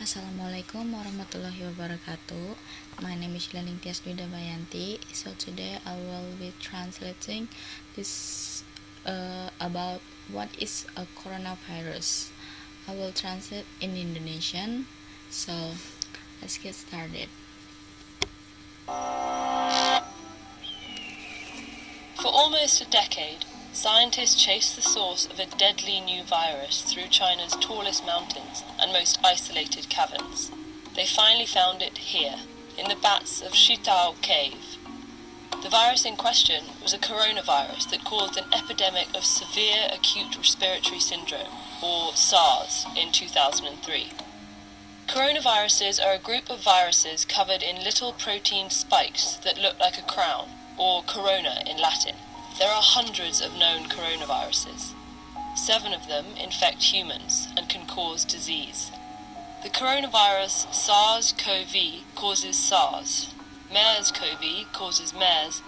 Assalamualaikum warahmatullahi wabarakatuh. My name is Lening Tias Bayanti. So today I will be translating this about what is a coronavirus. I will translate in Indonesian. So let's get started. For almost a decade, scientists chased the source of a deadly new virus through China's tallest mountains and most isolated caverns. They finally found it here, in the bats of Shitao Cave. The virus in question was a coronavirus that caused an epidemic of severe acute respiratory syndrome, or SARS, in 2003. Coronaviruses are a group of viruses covered in little protein spikes that look like a crown, or corona in Latin. There are hundreds of known coronaviruses. 7 of them infect humans and can cause disease. The coronavirus SARS-CoV causes SARS, MERS-CoV causes MERS,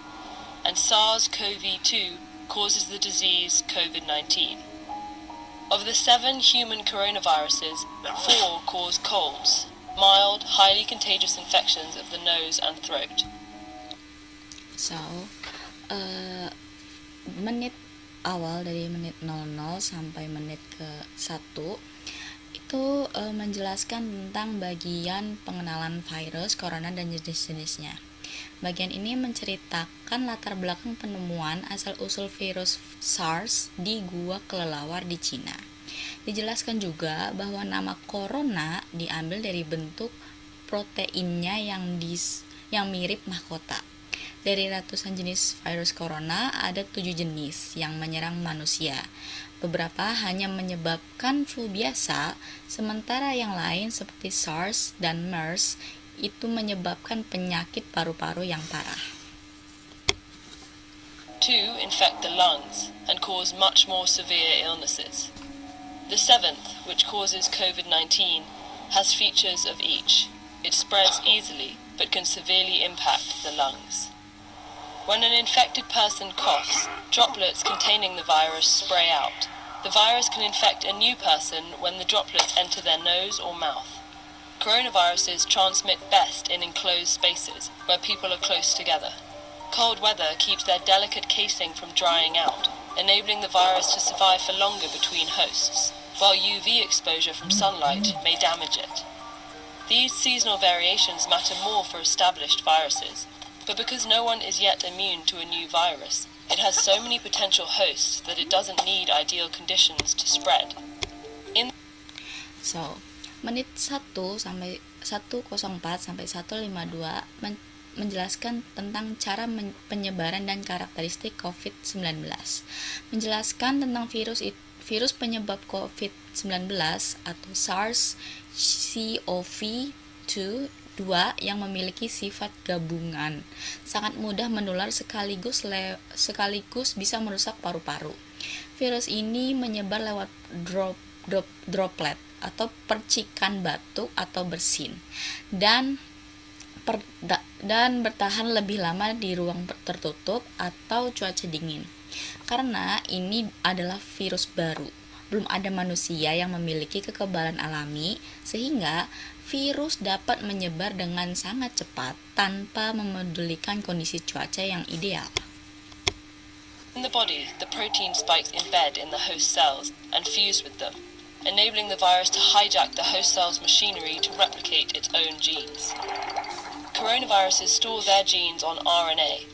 and SARS-CoV-2 causes the disease COVID-19. Of the 7 human coronaviruses, 4 cause colds, mild, highly contagious infections of the nose and throat. So menit awal dari menit 00 sampai menit ke 1 itu menjelaskan tentang bagian pengenalan virus corona dan jenis-jenisnya. Bagian ini menceritakan latar belakang penemuan asal-usul virus SARS di gua kelelawar di Cina. Dijelaskan juga bahwa nama corona diambil dari bentuk proteinnya yang mirip mahkota. Dari ratusan jenis virus corona, ada 7 jenis yang menyerang manusia. Beberapa hanya menyebabkan flu biasa, sementara yang lain seperti SARS dan MERS itu menyebabkan penyakit paru-paru yang parah. 2 infect the lungs and cause much more severe illnesses. The 7th, which causes COVID-19, has features of each. It spreads easily, but can severely impact the lungs. When an infected person coughs, droplets containing the virus spray out. The virus can infect a new person when the droplets enter their nose or mouth. Coronaviruses transmit best in enclosed spaces where people are close together. Cold weather keeps their delicate casing from drying out, enabling the virus to survive for longer between hosts, while UV exposure from sunlight may damage it. These seasonal variations matter more for established viruses, but because no one is yet immune to a new virus, it has so many potential hosts that it doesn't need ideal conditions to spread. So, menit 1 sampai 104 sampai 152 menjelaskan tentang cara penyebaran dan karakteristik COVID-19. Menjelaskan tentang virus penyebab COVID-19 atau SARS-CoV-2 yang memiliki sifat gabungan, sangat mudah menular sekaligus bisa merusak paru-paru. Virus ini menyebar lewat droplet atau percikan batuk atau bersin dan bertahan lebih lama di ruang tertutup atau cuaca dingin. Karena ini adalah virus baru, belum ada manusia yang memiliki kekebalan alami, sehingga virus dapat menyebar dengan sangat cepat tanpa memedulikan kondisi cuaca yang ideal. In the body, the protein spikes embed in the host cells and fuse with them, enabling the virus to hijack the host cell's machinery to replicate its own genes. Coronaviruses store their genes on RNA.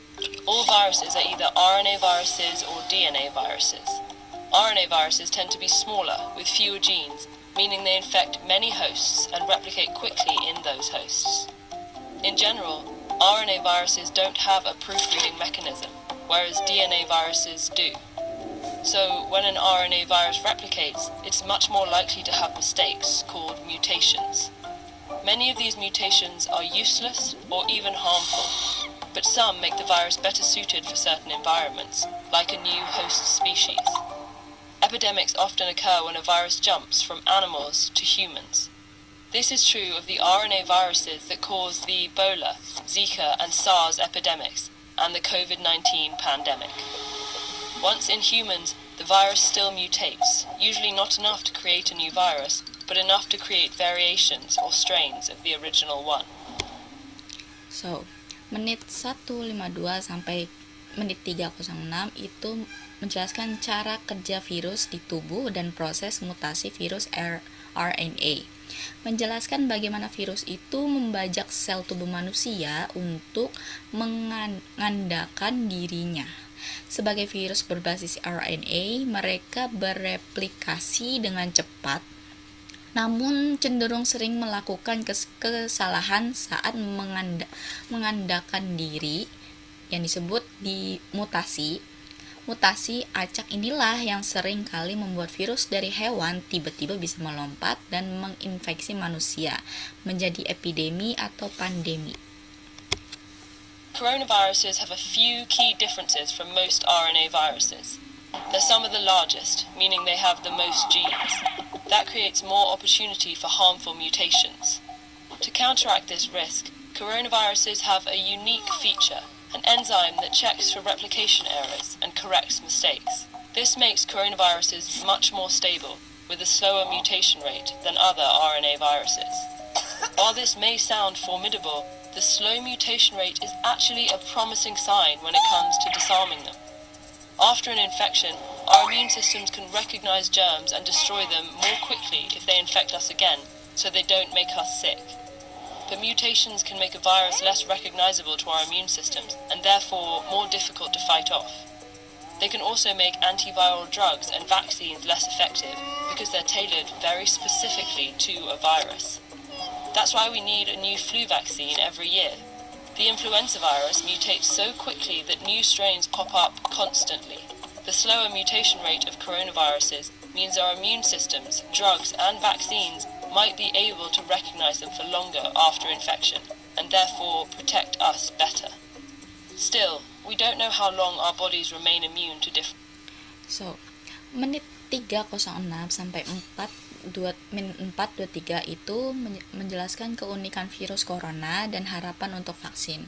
All viruses are either RNA viruses or DNA viruses. RNA viruses tend to be smaller, with fewer genes, meaning they infect many hosts and replicate quickly in those hosts. In general, RNA viruses don't have a proofreading mechanism, whereas DNA viruses do. So, when an RNA virus replicates, it's much more likely to have mistakes, called mutations. Many of these mutations are useless or even harmful, but some make the virus better suited for certain environments, like a new host species. Epidemics often occur when a virus jumps from animals to humans. This is true of the RNA viruses that cause the Ebola, Zika, and SARS epidemics, and the COVID-19 pandemic. Once in humans, the virus still mutates, usually not enough to create a new virus, but enough to create variations or strains of the original one. So, menit 152 sampai menit 306 itu menjelaskan cara kerja virus di tubuh dan proses mutasi virus RNA. Menjelaskan bagaimana virus itu membajak sel tubuh manusia untuk mengandalkan dirinya. Sebagai virus berbasis RNA, mereka bereplikasi dengan cepat, namun cenderung sering melakukan kesalahan saat mengandalkan diri yang disebut di mutasi. Mutasi acak inilah yang sering kali membuat virus dari hewan tiba-tiba bisa melompat dan menginfeksi manusia, menjadi epidemi atau pandemi. Coronaviruses have a few key differences from most RNA viruses. They're some of the largest, meaning they have the most genes. That creates more opportunity for harmful mutations. To counteract this risk, coronaviruses have a unique feature, an enzyme that checks for replication errors and corrects mistakes. This makes coronaviruses much more stable, with a slower mutation rate than other RNA viruses. While this may sound formidable, the slow mutation rate is actually a promising sign when it comes to disarming them. After an infection, our immune systems can recognize germs and destroy them more quickly if they infect us again, so they don't make us sick. But mutations can make a virus less recognizable to our immune systems, and therefore more difficult to fight off. They can also make antiviral drugs and vaccines less effective because they're tailored very specifically to a virus. That's why we need a new flu vaccine every year. The influenza virus mutates so quickly that new strains pop up constantly. The slower mutation rate of coronaviruses means our immune systems, drugs, and vaccines might be able to recognize them for longer after infection, and therefore protect us better. Still, we don't know how long our bodies remain immune to different... So, menit 306 sampai 423 itu menjelaskan keunikan virus corona dan harapan untuk vaksin.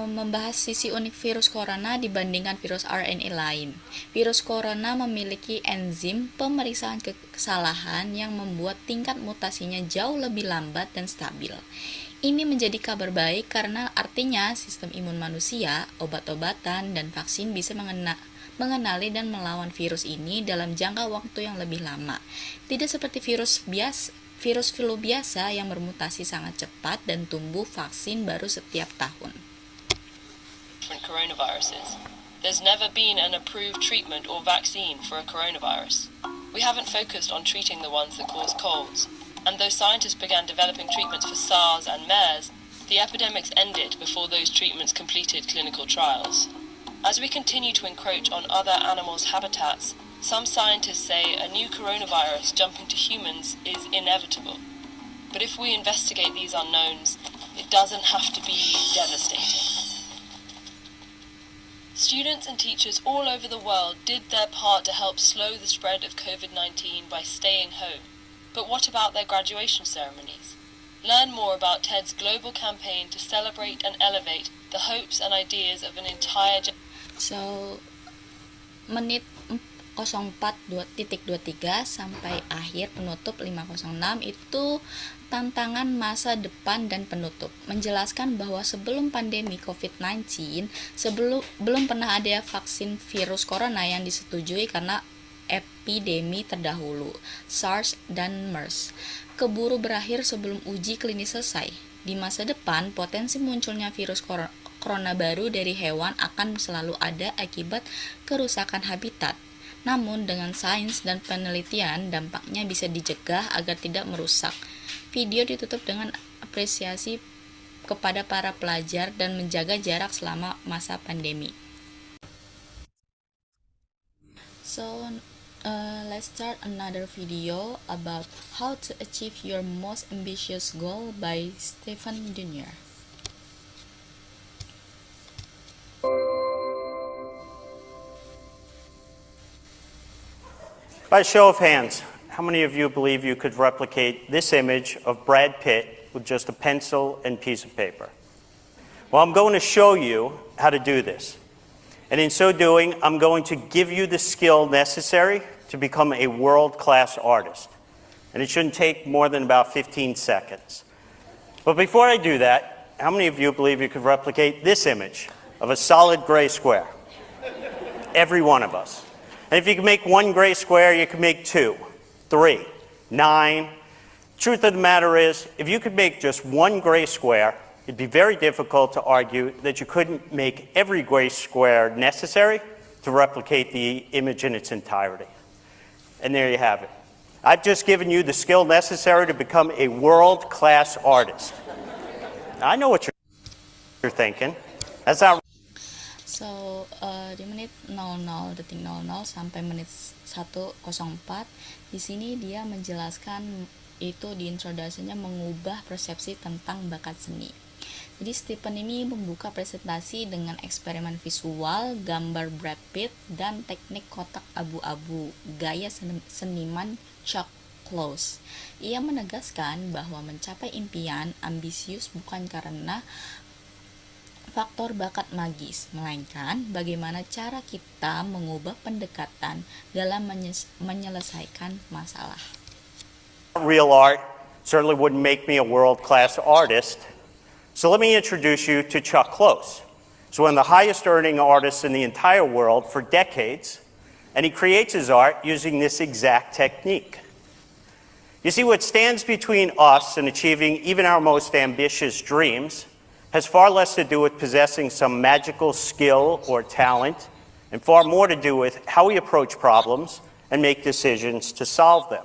Membahas sisi unik virus corona dibandingkan virus RNA lain. Virus corona memiliki enzim pemeriksaan kesalahan yang membuat tingkat mutasinya jauh lebih lambat dan stabil. Ini menjadi kabar baik karena artinya sistem imun manusia, obat-obatan, dan vaksin bisa mengenali dan melawan virus ini dalam jangka waktu yang lebih lama. Tidak seperti virus flu biasa yang bermutasi sangat cepat dan tumbuh vaksin baru setiap tahun. Coronaviruses. There's never been an approved treatment or vaccine for a coronavirus. We haven't focused on treating the ones that cause colds, and though scientists began developing treatments for SARS and MERS, the epidemics ended before those treatments completed clinical trials. As we continue to encroach on other animals' habitats, some scientists say a new coronavirus jumping to humans is inevitable. But if we investigate these unknowns, it doesn't have to be devastating. Students and teachers all over the world did their part to help slow the spread of COVID-19 by staying home. But what about their graduation ceremonies? Learn more about TED's global campaign to celebrate and elevate the hopes and ideas of an entire generation. So, menit 04.23 sampai akhir penutup 506 itu tantangan masa depan dan penutup. Menjelaskan bahwa sebelum pandemi COVID-19, belum pernah ada vaksin virus corona yang disetujui karena epidemi terdahulu, SARS dan MERS, keburu berakhir sebelum uji klinis selesai. Di masa depan, potensi munculnya virus corona baru dari hewan akan selalu ada akibat kerusakan habitat. Namun dengan sains dan penelitian, dampaknya bisa dicegah agar tidak merusak. Video ditutup dengan apresiasi kepada para pelajar dan menjaga jarak selama masa pandemi. So, let's start another video about how to achieve your most ambitious goal by Stephen Jr. By a show of hands, how many of you believe you could replicate this image of Brad Pitt with just a pencil and piece of paper? Well, I'm going to show you how to do this. And in so doing, I'm going to give you the skill necessary to become a world-class artist. and it shouldn't take more than about 15 seconds. But before I do that, how many of you believe you could replicate this image of a solid gray square? Every one of us. And if you can make one gray square, you can make 2, 3, 9. Truth of the matter is, if you could make just one gray square, it'd be very difficult to argue that you couldn't make every gray square necessary to replicate the image in its entirety. And there you have it. I've just given you the skill necessary to become a world-class artist. Now, I know what you're thinking. That's not. So, di menit 00 detik 00 sampai menit 1:04, di sini dia menjelaskan itu di introduction-nya mengubah persepsi tentang bakat seni. Jadi Stephen ini membuka presentasi dengan eksperimen visual, gambar Brad Pitt, dan teknik kotak abu-abu, gaya seniman Chuck Close. Ia menegaskan bahwa mencapai impian ambisius bukan karena faktor bakat magis, melainkan bagaimana cara kita mengubah pendekatan dalam menyelesaikan masalah. Real art certainly wouldn't make me a world-class artist. So let me introduce you to Chuck Close. He's one of the highest earning artists in the entire world for decades, and he creates his art using this exact technique. You see, what stands between us and achieving even our most ambitious dreams has far less to do with possessing some magical skill or talent, and far more to do with how we approach problems and make decisions to solve them.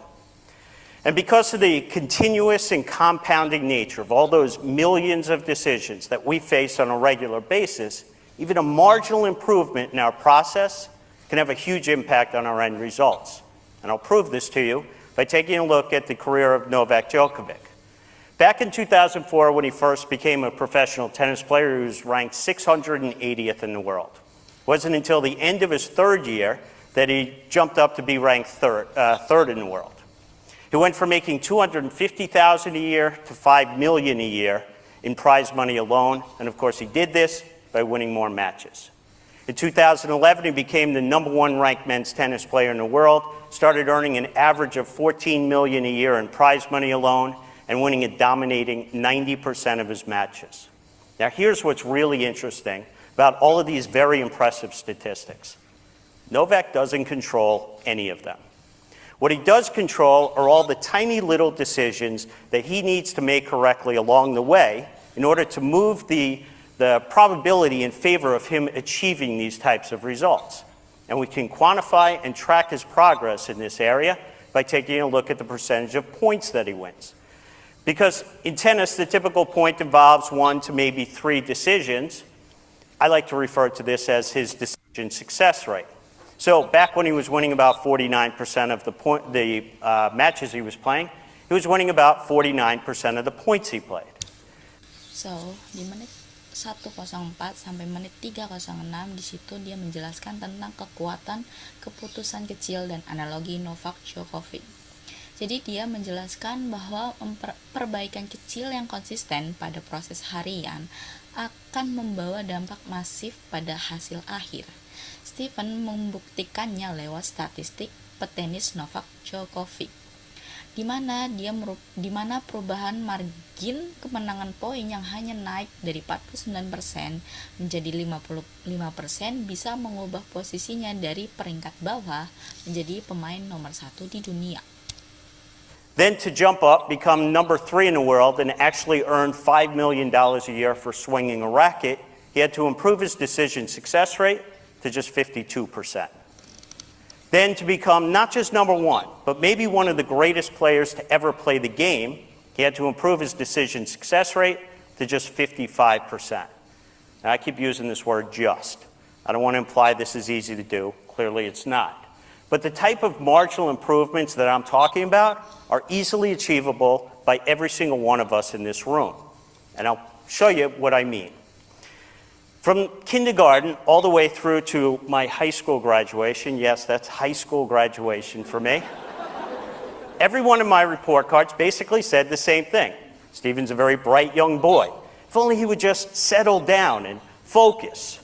And because of the continuous and compounding nature of all those millions of decisions that we face on a regular basis, even a marginal improvement in our process can have a huge impact on our end results. And I'll prove this to you by taking a look at the career of Novak Djokovic. Back in 2004, when he first became a professional tennis player, he was ranked 680th in the world. It wasn't until the end of his third year that he jumped up to be ranked third in the world. He went from making $250,000 a year to $5 million a year in prize money alone, and of course he did this by winning more matches. In 2011, he became the #1 ranked men's tennis player in the world, started earning an average of $14 million a year in prize money alone, and winning a dominating 90% of his matches. Now here's what's really interesting about all of these very impressive statistics. Novak doesn't control any of them. What he does control are all the tiny little decisions that he needs to make correctly along the way in order to move the probability in favor of him achieving these types of results. And we can quantify and track his progress in this area by taking a look at the percentage of points that he wins. Because in tennis, the typical point involves 1 to maybe 3 decisions. I like to refer to this as his decision success rate. So back when he was winning about 49% of the matches he was playing, he was winning about 49% of the points he played. So, di menit 1:04 sampai menit 3:06 di situ dia menjelaskan tentang kekuatan keputusan kecil dan analogi Novak Djokovic. Jadi dia menjelaskan bahwa perbaikan kecil yang konsisten pada proses harian akan membawa dampak masif pada hasil akhir. Stephen membuktikannya lewat statistik petenis Novak Djokovic, di mana perubahan margin kemenangan poin yang hanya naik dari 49% menjadi 55% bisa mengubah posisinya dari peringkat bawah menjadi pemain nomor 1 di dunia. Then to jump up, become #3 in the world, and actually earn $5 million a year for swinging a racket, he had to improve his decision success rate to just 52%. Then to become not just #1, but maybe one of the greatest players to ever play the game, he had to improve his decision success rate to just 55%. Now I keep using this word just. I don't want to imply this is easy to do. Clearly it's not. But the type of marginal improvements that I'm talking about are easily achievable by every single one of us in this room. And I'll show you what I mean. From kindergarten all the way through to my high school graduation, yes, that's high school graduation for me, every one of my report cards basically said the same thing. Stephen's a very bright young boy. If only he would just settle down and focus.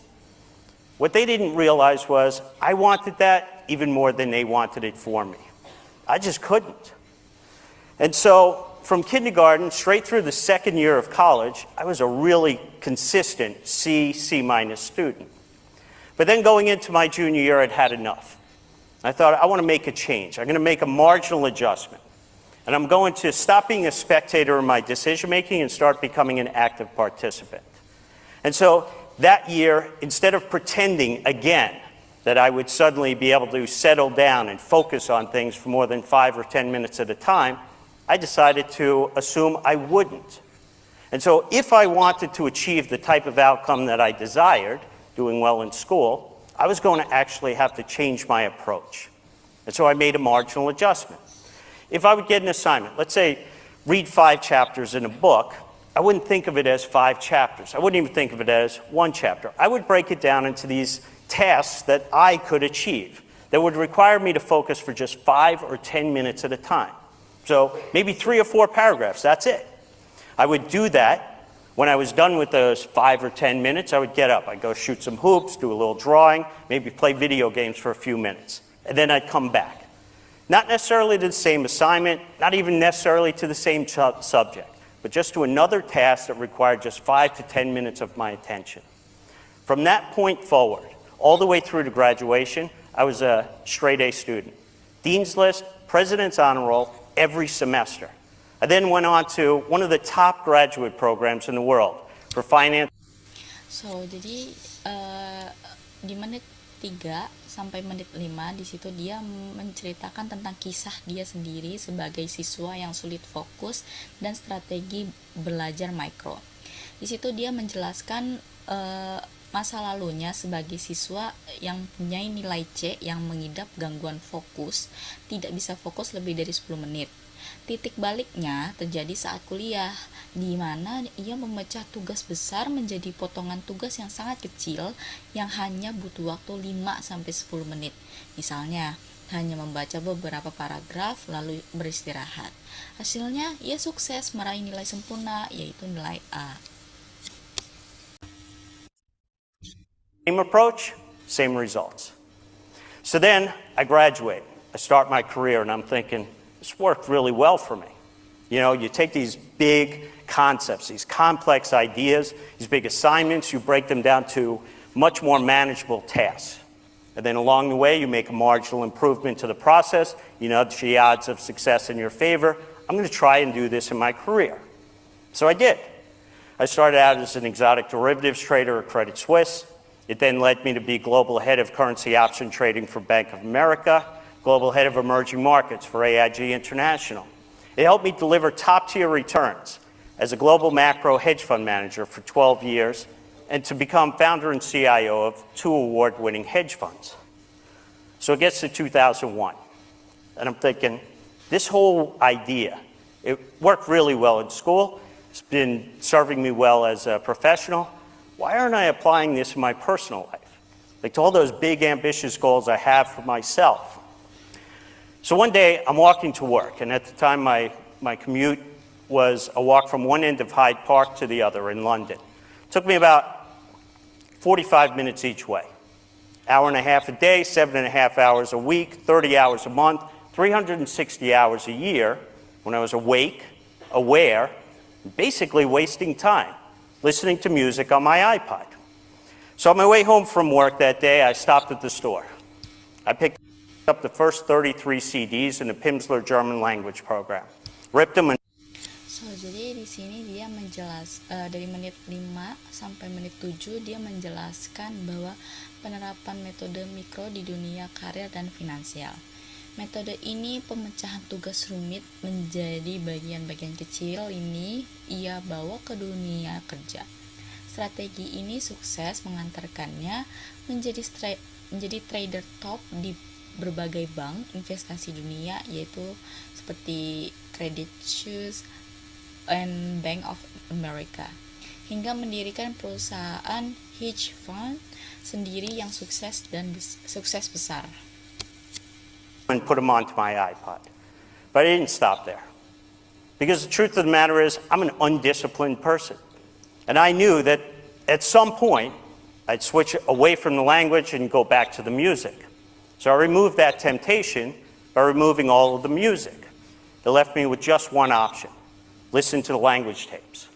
What they didn't realize was I wanted that even more than they wanted it for me. I just couldn't. And so from kindergarten straight through the second year of college, I was a really consistent C minus student. But then going into my junior year, I'd had enough. I thought, I want to make a change. I'm going to make a marginal adjustment. And I'm going to stop being a spectator in my decision-making and start becoming an active participant. And so that year, instead of pretending again that I would suddenly be able to settle down and focus on things for more than 5 or 10 minutes at a time, I decided to assume I wouldn't. And so if I wanted to achieve the type of outcome that I desired, doing well in school, I was going to actually have to change my approach. And so I made a marginal adjustment. If I would get an assignment, let's say read 5 chapters in a book, I wouldn't think of it as 5 chapters. I wouldn't even think of it as 1 chapter. I would break it down into these tasks that I could achieve that would require me to focus for just 5 or 10 minutes at a time. So maybe 3 or 4 paragraphs, that's it. I would do that. When I was done with those 5 or 10 minutes, I would get up. I'd go shoot some hoops, do a little drawing, maybe play video games for a few minutes. And then I'd come back. Not necessarily to the same assignment, not even necessarily to the same subject, but just to another task that required just 5 to 10 minutes of my attention. From that point forward, all the way through to graduation, I was a straight A student. Dean's List, President's Honor Roll, every semester. I then went on to one of the top graduate programs in the world for finance. So, jadi di menit 3 sampai menit 5 di situ dia menceritakan tentang kisah dia sendiri sebagai siswa yang sulit fokus dan strategi belajar mikro. Di situ dia menjelaskan masa lalunya sebagai siswa yang punya nilai C yang mengidap gangguan fokus, tidak bisa fokus lebih dari 10 menit. Titik baliknya terjadi saat kuliah, di mana ia memecah tugas besar menjadi potongan tugas yang sangat kecil yang hanya butuh waktu 5-10 menit. Misalnya, hanya membaca beberapa paragraf lalu beristirahat. Hasilnya, ia sukses meraih nilai sempurna, yaitu nilai A. Same approach, same results. So then I graduate. I start my career and I'm thinking, this worked really well for me. You know, you take these big concepts, these complex ideas, these big assignments, you break them down to much more manageable tasks. And then along the way, you make a marginal improvement to the process, you nudge the odds of success in your favor. I'm going to try and do this in my career. So I did. I started out as an exotic derivatives trader at Credit Suisse. It then led me to be global head of currency option trading for Bank of America, global head of emerging markets for AIG International. It helped me deliver top-tier returns as a global macro hedge fund manager for 12 years and to become founder and CIO of 2 award-winning hedge funds. So it gets to 2001, and I'm thinking, this whole idea, it worked really well in school. It's been serving me well as a professional. Why aren't I applying this in my personal life? Like to all those big, ambitious goals I have for myself. So one day, I'm walking to work, and at the time, my commute was a walk from one end of Hyde Park to the other in London. It took me about 45 minutes each way. Hour and a half a day, 7.5 hours a week, 30 hours a month, 360 hours a year when I was awake, aware, basically wasting time, listening to music on my iPod. So on my way home from work that day, I stopped at the store. I picked up the first 33 CDs in the Pimsleur German language program. Ripped them and So, jadi di sini dia dari menit 5 sampai menit 7 dia menjelaskan bahwa penerapan metode mikro di dunia karir dan finansial. Metode ini pemecahan tugas rumit menjadi bagian-bagian kecil ini ia bawa ke dunia kerja. Strategi ini sukses mengantarkannya menjadi trader top di berbagai bank investasi dunia, yaitu seperti Credit Suisse and Bank of America, hingga mendirikan perusahaan hedge fund sendiri yang sukses besar. And put them onto my iPod. But I didn't stop there. Because the truth of the matter is, I'm an undisciplined person. And I knew that at some point, I'd switch away from the language and go back to the music. So I removed that temptation by removing all of the music. It left me with just one option: listen to the language tapes.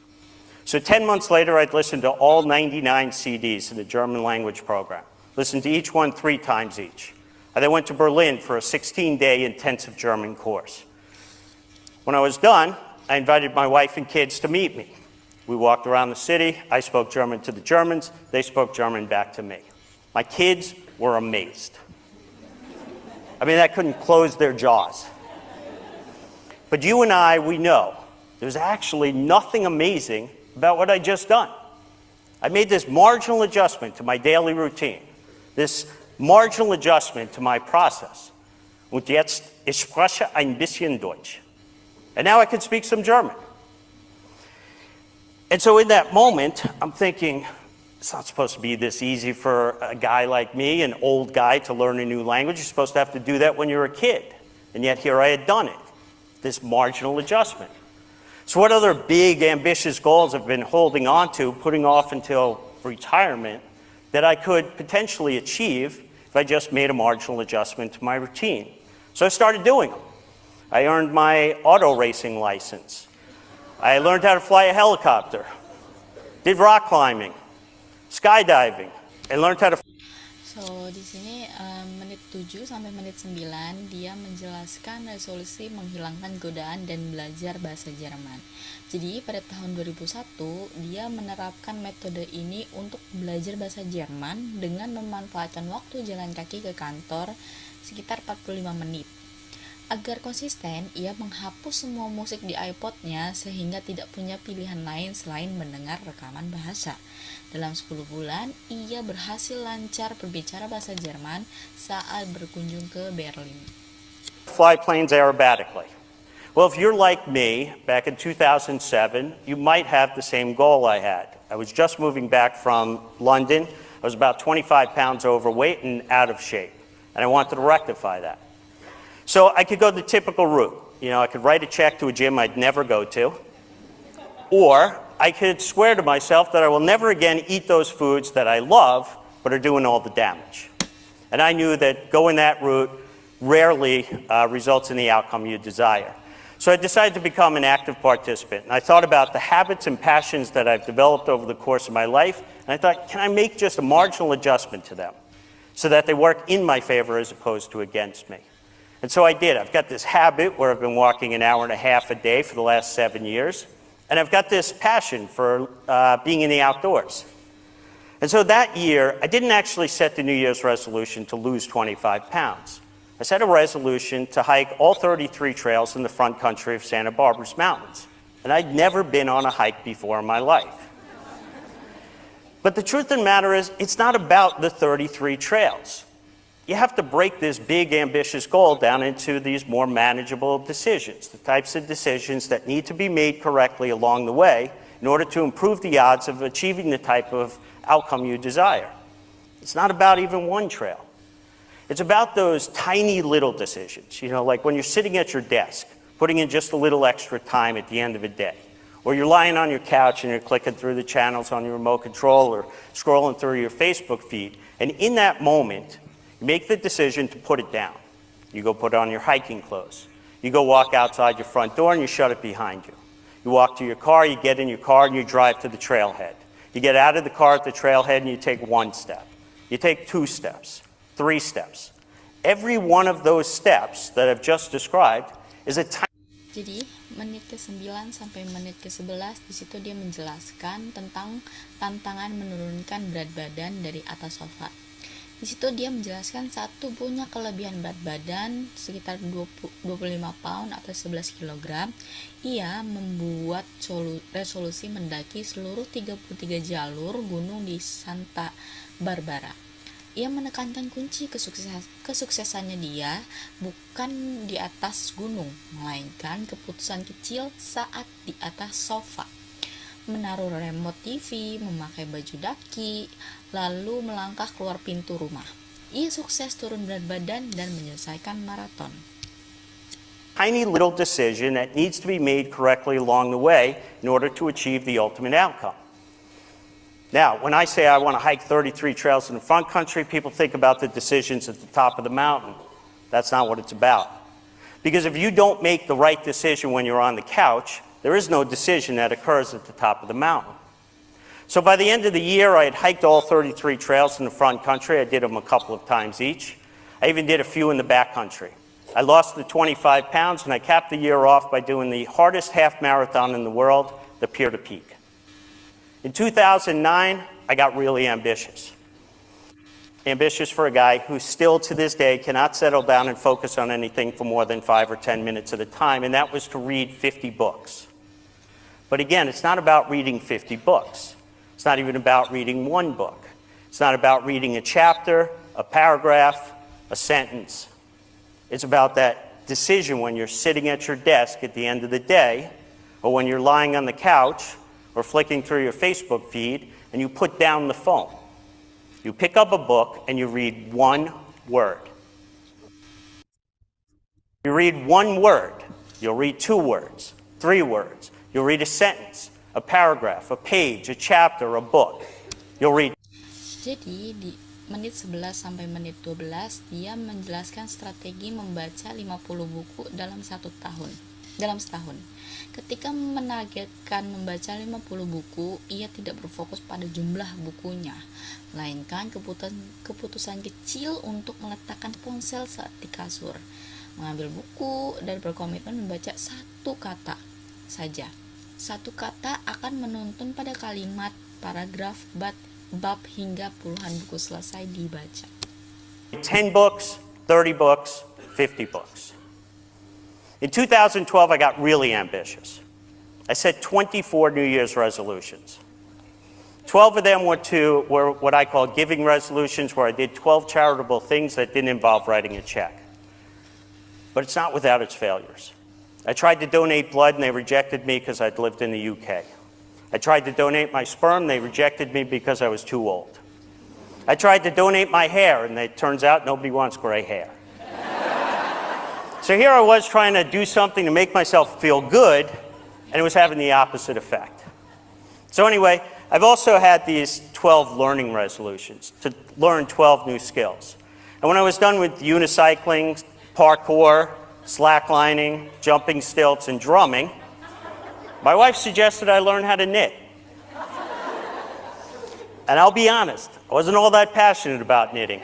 So 10 months later, I'd listened to all 99 CDs in the German language program, listened to each one 3 times each. I then went to Berlin for a 16-day intensive German course. When I was done, I invited my wife and kids to meet me. We walked around the city. I spoke German to the Germans. They spoke German back to me. My kids were amazed. I mean, I couldn't close their jaws. But you and I, we know there's actually nothing amazing about what I just done. I made this marginal adjustment to my daily routine, this marginal adjustment to my process. Und jetzt, ich spreche ein bisschen Deutsch. And now I can speak some German. And so in that moment, I'm thinking, it's not supposed to be this easy for a guy like me, an old guy, to learn a new language. You're supposed to have to do that when you're a kid. And yet here I had done it, this marginal adjustment. So what other big, ambitious goals I've been holding on to, putting off until retirement, that I could potentially achieve if I just made a marginal adjustment to my routine? So I started doing them. I earned my auto racing license. I learned how to fly a helicopter, did rock climbing, skydiving, and learned how to... So di sini menit 7 sampai menit 9 dia menjelaskan resolusi menghilangkan godaan dan belajar bahasa Jerman. Jadi pada tahun 2001 dia menerapkan metode ini untuk belajar bahasa Jerman dengan memanfaatkan waktu jalan kaki ke kantor sekitar 45 menit. Agar konsisten, ia menghapus semua musik di iPod-nya sehingga tidak punya pilihan lain selain mendengar rekaman bahasa. Dalam 10 bulan, ia berhasil lancar berbicara bahasa Jerman saat berkunjung ke Berlin. Fly planes aerobatically. Well, if you're like me, back in 2007, you might have the same goal I had. I was just moving back from London. I was about 25 pounds overweight and out of shape, and I wanted to rectify that. So I could go the typical route. You know, I could write a check to a gym I'd never go to, or I could swear to myself that I will never again eat those foods that I love but are doing all the damage. And I knew that going that route rarely results in the outcome you desire. So I decided to become an active participant. And I thought about the habits and passions that I've developed over the course of my life, and I thought, can I make just a marginal adjustment to them so that they work in my favor as opposed to against me? And so I did. I've got this habit where I've been walking an hour and a half a day for the last 7 years. And I've got this passion for being in the outdoors. And so that year, I didn't actually set the New Year's resolution to lose 25 pounds. I set a resolution to hike all 33 trails in the front country of Santa Barbara's mountains. And I'd never been on a hike before in my life. But the truth of the matter is, it's not about the 33 trails. You have to break this big, ambitious goal down into these more manageable decisions, the types of decisions that need to be made correctly along the way in order to improve the odds of achieving the type of outcome you desire. It's not about even one trail. It's about those tiny little decisions, you know, like when you're sitting at your desk, putting in just a little extra time at the end of a day, or you're lying on your couch and you're clicking through the channels on your remote control or scrolling through your Facebook feed, and in that moment, you make the decision to put it down. You go put on your hiking clothes. You go walk outside your front door and you shut it behind you. You walk to your car, you get in your car and you drive to the trailhead. You get out of the car at the trailhead and you take 1 step. You take 2 steps, 3 steps. Every one of those steps that I've just described is a tiny... Jadi menit ke-9 sampai menit ke-11 di situ dia menjelaskan tentang tantangan menurunkan berat badan dari atas sofa. Di situ dia menjelaskan satu punya kelebihan berat badan sekitar 25 pound atau 11 kg. Ia membuat resolusi mendaki seluruh 33 jalur gunung di Santa Barbara. Ia menekankan kunci kesuksesannya dia bukan di atas gunung, melainkan keputusan kecil saat di atas sofa. Menaruh remote TV, memakai baju daki, lalu melangkah keluar pintu rumah. Ia sukses turun berat badan dan menyelesaikan maraton. Tiny little decision that needs to be made correctly along the way in order to achieve the ultimate outcome. Now, when I say I want to hike 33 trails in the front country, people think about the decisions at the top of the mountain. That's not what it's about. Because if you don't make the right decision when you're on the couch, there is no decision that occurs at the top of the mountain. So by the end of the year, I had hiked all 33 trails in the front country. I did them a couple of times each. I even did a few in the back country. I lost the 25 pounds, and I capped the year off by doing the hardest half marathon in the world, the Pier to Peak. In 2009, I got really ambitious. Ambitious for a guy who still to this day cannot settle down and focus on anything for more than 5 or 10 minutes at a time, and that was to read 50 books. But again, it's not about reading 50 books. It's not even about reading one book. It's not about reading a chapter, a paragraph, a sentence. It's about that decision when you're sitting at your desk at the end of the day, or when you're lying on the couch, or flicking through your Facebook feed, and you put down the phone. You pick up a book and you read one word. You read one word. You'll read 2 words, 3 words. You'll read a sentence, a paragraph, a page, a chapter, a book. You'll read. Jadi di menit 11 sampai menit 12 dia menjelaskan strategi membaca 50 buku dalam setahun. Ketika menargetkan membaca 50 buku, ia tidak berfokus pada jumlah bukunya, melainkan keputusan kecil untuk meletakkan ponsel saat di kasur, mengambil buku, dan berkomitmen membaca 1 kata saja. 1 kata akan menuntun pada kalimat, paragraf, bab hingga puluhan buku selesai dibaca. 10 books, 30 books, 50 books. In 2012, I got really ambitious. I set 24 New Year's resolutions. 12 of them were what I call giving resolutions, where I did 12 charitable things that didn't involve writing a check. But it's not without its failures. I tried to donate blood, and they rejected me because I'd lived in the UK. I tried to donate my sperm, they rejected me because I was too old. I tried to donate my hair, and it turns out nobody wants gray hair. So here I was trying to do something to make myself feel good, and it was having the opposite effect. So anyway, I've also had these 12 learning resolutions to learn 12 new skills. And when I was done with unicycling, parkour, slacklining, jumping stilts, and drumming, my wife suggested I learn how to knit. And I'll be honest, I wasn't all that passionate about knitting.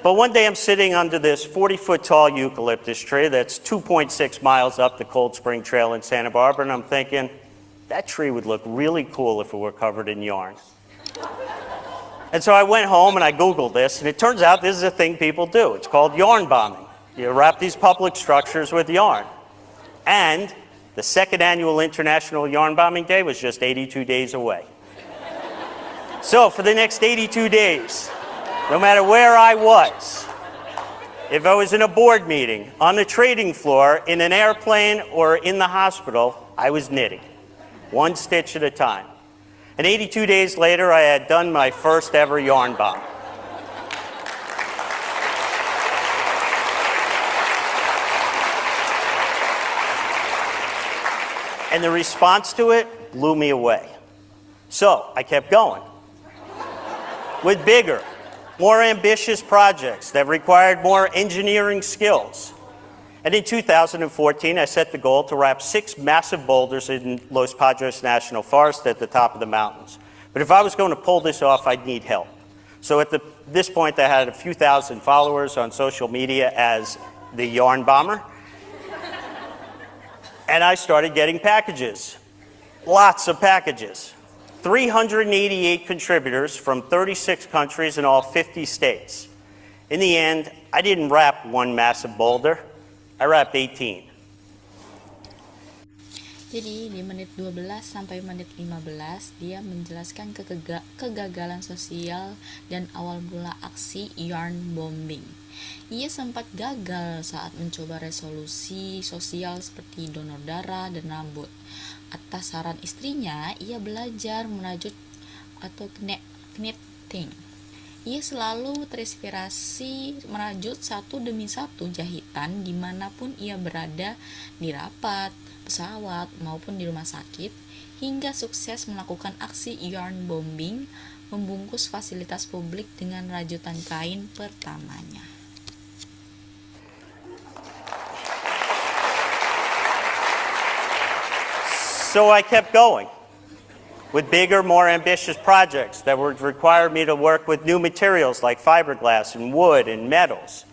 But one day I'm sitting under this 40-foot tall eucalyptus tree that's 2.6 miles up the Cold Spring Trail in Santa Barbara, and I'm thinking, that tree would look really cool if it were covered in yarn. And so I went home and I Googled this, and it turns out this is a thing people do. It's called yarn bombing. You wrap these public structures with yarn. And the 2nd annual International Yarn Bombing Day was just 82 days away. So for the next 82 days, no matter where I was, if I was in a board meeting, on the trading floor, in an airplane, or in the hospital, I was knitting, 1 stitch at a time. And 82 days later, I had done my first ever yarn bomb. And the response to it blew me away. So I kept going with bigger, more ambitious projects that required more engineering skills. And in 2014, I set the goal to wrap 6 massive boulders in Los Padres National Forest at the top of the mountains. But if I was going to pull this off, I'd need help. So at this point, I had a few thousand followers on social media as the Yarn Bomber. And I started getting packages, lots of packages. 388 contributors from 36 countries in all 50 states. In the end, I didn't wrap 1 massive boulder, I wrapped 18. Jadi di menit 12 sampai menit 15 dia menjelaskan kegagalan sosial dan awal mula aksi yarn bombing. Ia sempat gagal saat mencoba resolusi sosial seperti donor darah dan rambut. Atas saran istrinya, ia belajar merajut atau knitting. Ia selalu terinspirasi merajut satu demi satu jahitan dimanapun ia berada, di rapat, pesawat, maupun di rumah sakit, hingga sukses melakukan aksi yarn bombing, membungkus fasilitas publik dengan rajutan kain pertamanya. So I kept going with bigger, more ambitious projects that would require me to work with new materials like fiberglass and wood and metals,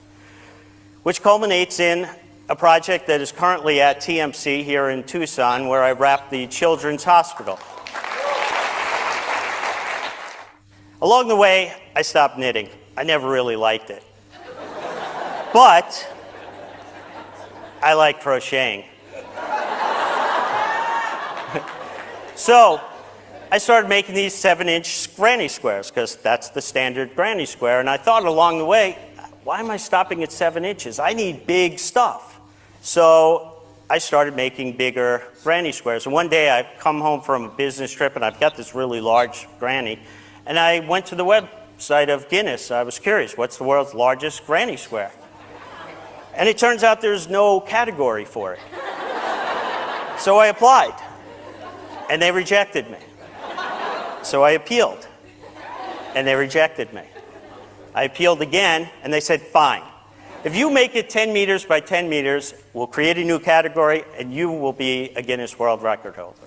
which culminates in a project that is currently at TMC here in Tucson, where I wrap the Children's Hospital. Along the way, I stopped knitting. I never really liked it. But I like crocheting. So I started making these 7-inch granny squares, because that's the standard granny square. And I thought along the way, why am I stopping at 7 inches? I need big stuff. So I started making bigger granny squares. And one day I come home from a business trip and I've got this really large granny. And I went to the website of Guinness. I was curious, what's the world's largest granny square? And it turns out there's no category for it. So I applied. And they rejected me. So I appealed. And they rejected me. I appealed again, and they said, fine. If you make it 10 meters by 10 meters, we'll create a new category, and you will be a Guinness World Record holder.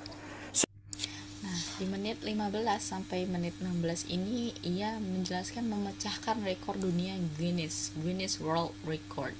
Nah, di menit 15 sampai menit 16 ini, ia menjelaskan memecahkan rekor dunia Guinness World Record.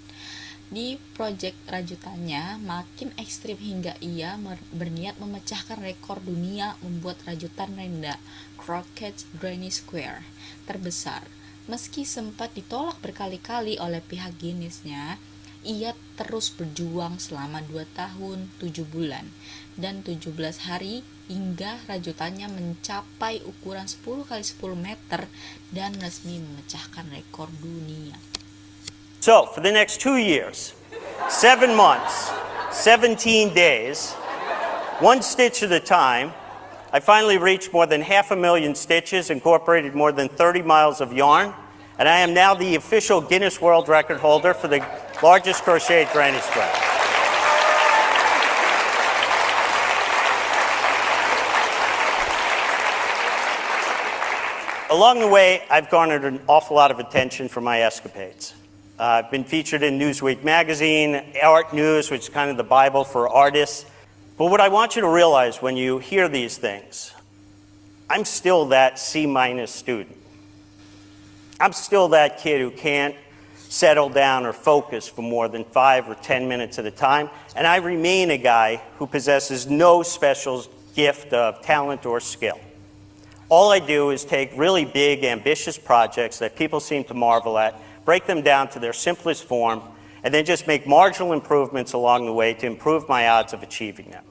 Di proyek rajutannya makin ekstrim hingga ia berniat memecahkan rekor dunia membuat rajutan renda Crockett Granny Square terbesar. Meski sempat ditolak berkali-kali oleh pihak Guinness-nya, ia terus berjuang selama 2 tahun, 7 bulan, dan 17 hari hingga rajutannya mencapai ukuran 10 kali 10 meter dan resmi memecahkan rekor dunia. So, for the next 2 years, 7 months, 17 days, 1 stitch at a time, I finally reached more than 500,000 stitches, incorporated more than 30 miles of yarn, and I am now the official Guinness World Record holder for the largest crocheted granny square. Along the way, I've garnered an awful lot of attention for my escapades. I've been featured in Newsweek magazine, Art News, which is kind of the Bible for artists. But what I want you to realize when you hear these things, I'm still that C- student. I'm still that kid who can't settle down or focus for more than 5 or 10 minutes at a time, and I remain a guy who possesses no special gift of talent or skill. All I do is take really big, ambitious projects that people seem to marvel at, break them down to their simplest form, and then just make marginal improvements along the way to improve my odds of achieving them.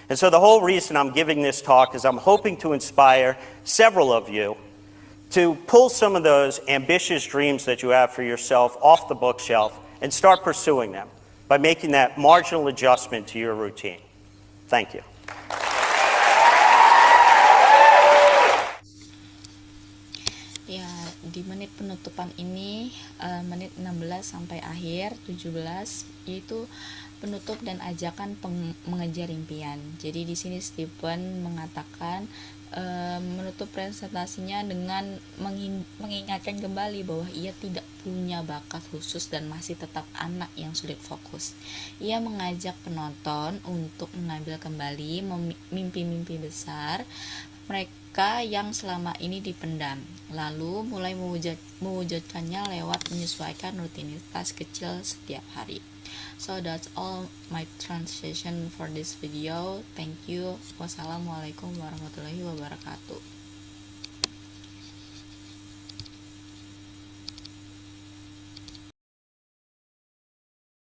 And so the whole reason I'm giving this talk is I'm hoping to inspire several of you to pull some of those ambitious dreams that you have for yourself off the bookshelf and start pursuing them by making that marginal adjustment to your routine. Thank you. Ya, di menit penutupan ini, menit 16 sampai akhir 17, yaitu penutup dan ajakan mengejar impian. Jadi di sini Stephen mengatakan menutup presentasinya dengan mengingatkan kembali bahwa ia tidak punya bakat khusus dan masih tetap anak yang sulit fokus. Ia mengajak penonton untuk mengambil kembali mimpi-mimpi besar mereka yang selama ini dipendam, lalu mulai mewujudkannya lewat menyesuaikan rutinitas kecil setiap hari. So that's all my translation for this video. Thank you. Wassalamualaikum warahmatullahi wabarakatuh.